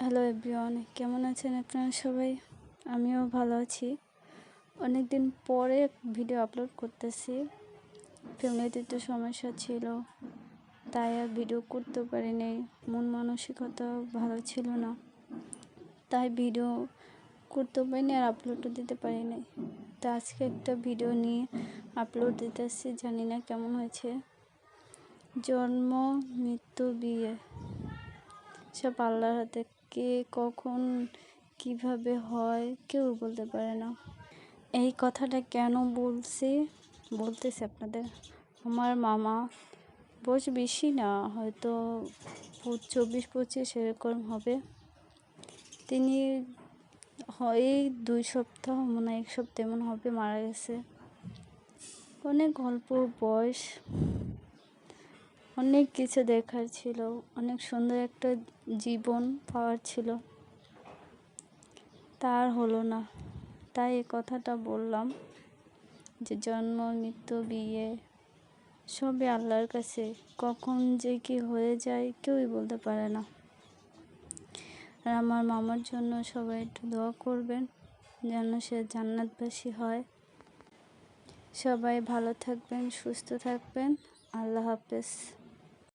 Hello everyone, কেমন আছেন আপনারা সবাই? আমিও ভালো আছি। অনেক দিন পরে ভিডিও আপলোড করতেছি। ফ্যামিলিতে একটু সমস্যা ছিল, তাই আর ভিডিও করতে পারিনি। মন মানসিকতা ভালো ছিল না, তাই ভিডিও করতে পারিনি আর আপলোডও দিতে পারিনি। তো আজকে একটা ভিডিও নিয়ে আপলোড দিতেছি, জানি না কেমন হয়েছে। জন্ম, মৃত্যু, বিয়ে সব আল্লাহর হাতে। কে কখন কিভাবে হয় কেউ বলতে পারে না। এই কথাটা কেন বলতেছি আপনাদের। আমার মামা বয়স বেশি না, হয়তো 24-25 এরকম হবে। তিনি এই 2 সপ্তাহ মনে হয় 1 সপ্তাহ এমন হবে মারা গেছে। অনেক অল্প বয়স, অনেক কিছু দেখার ছিল, অনেক সুন্দর একটা জীবন পাওয়ার ছিল, তার হলো না। তাই এই কথাটা বললাম যে জন্ম, মৃত্যু, বিয়ে সবই আল্লাহর কাছে। কখন যে কি হয়ে যায় কেউই বলতে পারে না। আর আমার মামার জন্য সবাই একটু দোয়া করবেন যেন সে জান্নাতবাসী হয়। সবাই ভালো থাকবেন, সুস্থ থাকবেন। আল্লাহ হাফেজ।